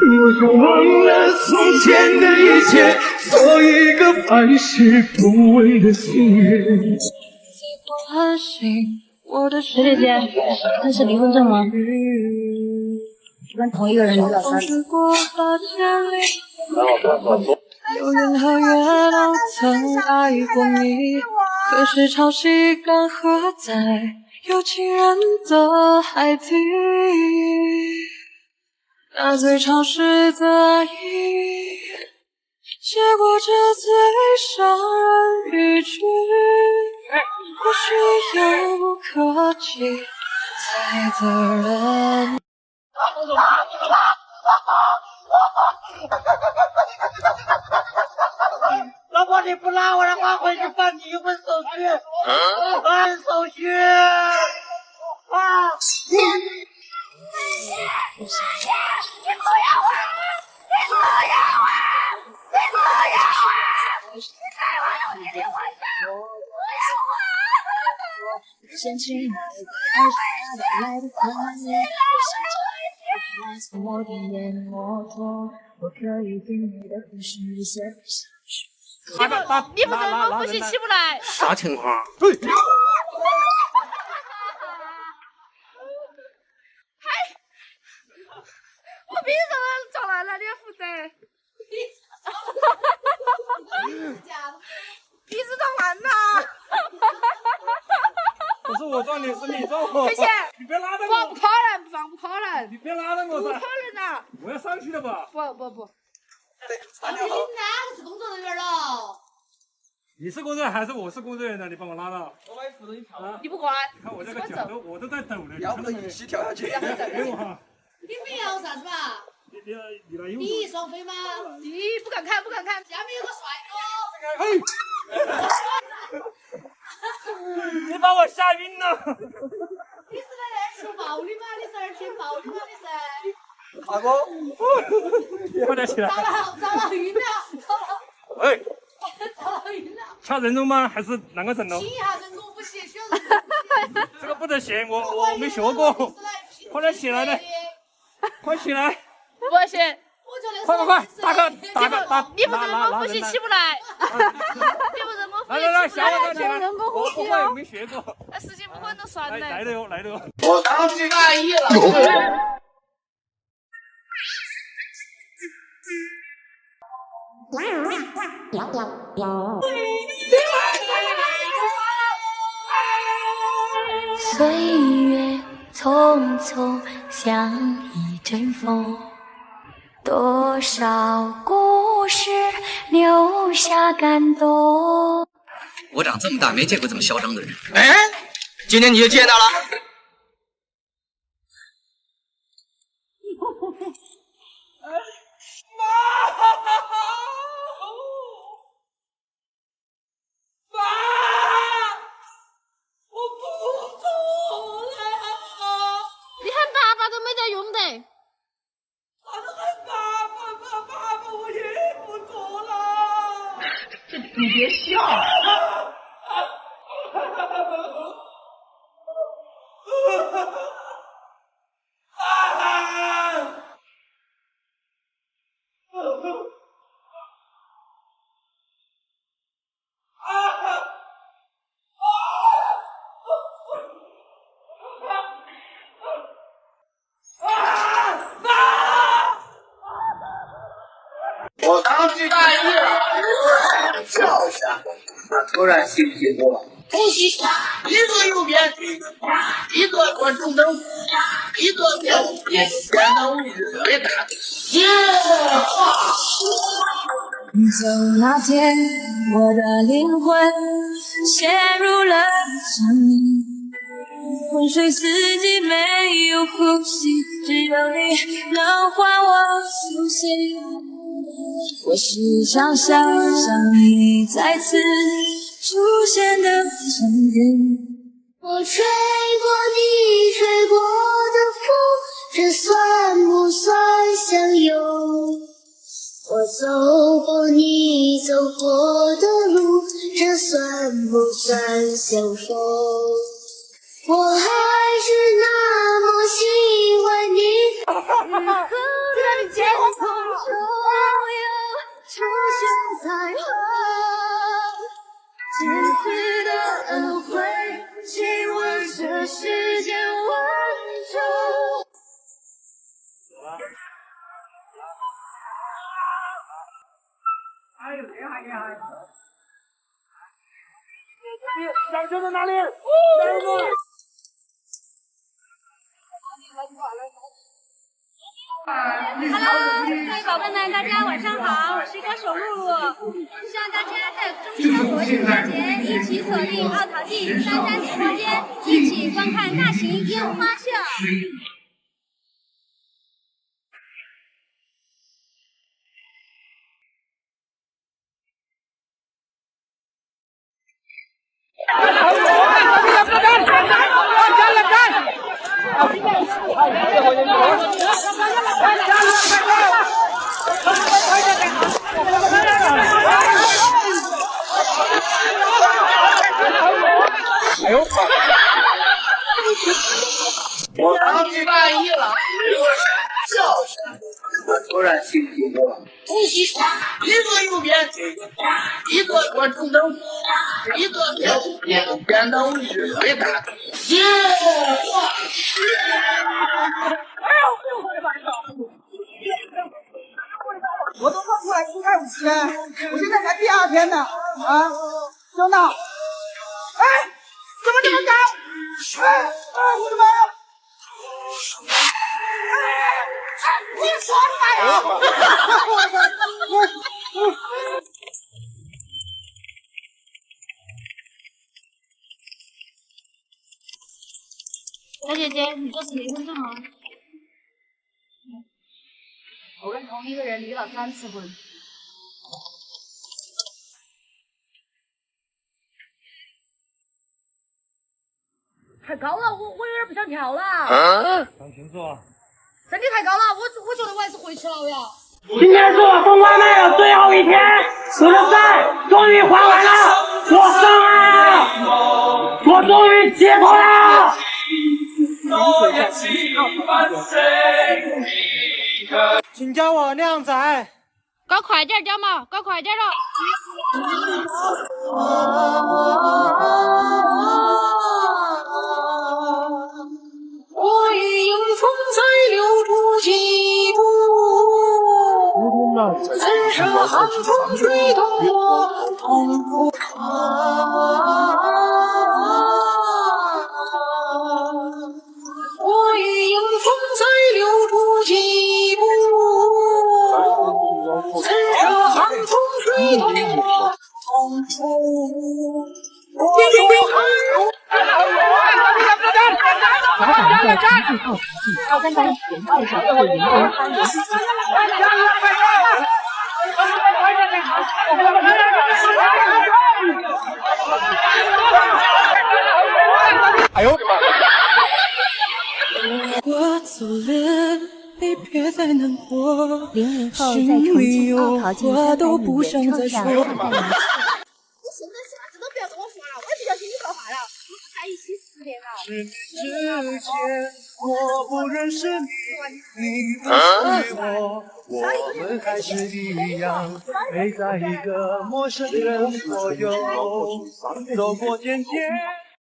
我想忘了从前的一切，做一个百世不违的心愿。水姐姐，这是离婚证吗？跟同一个人离了3次。有人和月都曾爱过你，可是潮汐干涸在有情人的海底。那最潮湿的爱意，结果这最伤人语句，或许遥不可及猜的人。老婆，你不拉我的话，回去办离婚手续。办手续。啊！嫌弃你爱上来的观念，我点点摩托，我可以给你的故事一些你不怎么呼吸起不来？啥情况？我鼻子撞烂了，你要负责。鼻子撞烂了。不是我撞你，是你撞我。谢谢。你别拉着我。不可能，不可能。你别拉着我噻。不可能啊！我要上去了吧？不。你哪个是工作人员了？你是工作人员还是我是工作人员呢？你帮我拉到。我帮你扶着你跳。你不管。你看我这个脚都在抖呢。要不然一起跳下去。给我哈。你非要啥子吧？你来用。你双飞吗？你不敢看。下面有个帅哥。你把我吓晕了。你是来受暴的吗？你是来捡暴的吗？你是？大哥，快点起来！遭了晕了，哎，遭了晕了。掐人中吗？还是哪个整容？亲一下人工不行，需要人工不行。这个不得行，我没学过。快点起来的，快起来！不行。快！大哥，你不这么呼吸起不来。你不这么呼吸起不来。来，下我起来。人工呼吸我没学过。那事情不可能算的。来了哟。我当去大意了。岁月匆匆像一阵风，多少故事留下感动。我长这么大没见过这么嚣张的人。哎，今天你就见到了。你别笑。我当去大意了，笑一下，突然心情多了。恭喜，一个右边，一个观众灯，一个表演，显得位置特别大。耶！走那天，我的灵魂陷入了沉迷，昏睡四季没有呼吸，只有你能唤我苏醒。我时常想象你再次出现的场景。我吹过你吹过的风，这算不算相拥？我走过你走过的路，这算不算相逢？我还是那么喜的天空中又出现彩虹，前世的恩惠，亲吻这世间万种。小球在哪里？ Hello， 各位宝贝们，大家晚上好，我是歌手露露，希望大家在中秋国庆佳节一起锁定奥陶纪33直播间，一起观看大型烟花秀。哎呦！我当你大意了，笑声。我突然心里一慌，一个右边，一个左中灯，一个右边灯是最大的。耶！我都刚出来出差5天，我现在才第2天呢，啊，真的，哎，怎么这么高？哎，我的妈呀！你说出来呀！小姐姐，你这是离婚证吗？我跟同一个人离了3次婚。太高了，我有点不想跳了。想清楚啊！真的太高了，我觉得我还是回去了呀。今天是我送外卖的最后一天，我的债终于还完了，我上岸了，我终于解脱了。请叫我靓仔。搞快点叫嘛，搞快点了。我已迎风再留住几步，怎舍寒风吹动我痛苦。我已迎风再留住几步，怎舍寒风吹动我痛苦。奥3班原配上会员工参与。哎呦我的妈！我走了，你别再难过。0后在重庆奥陶纪3班里原创下我现在啥子都不要跟我说了，我也不要听你说话了，我们在一起10年了。是你之前我不认识你，你不属于我，我们还是一样陪在一个陌生人左右，走过天天。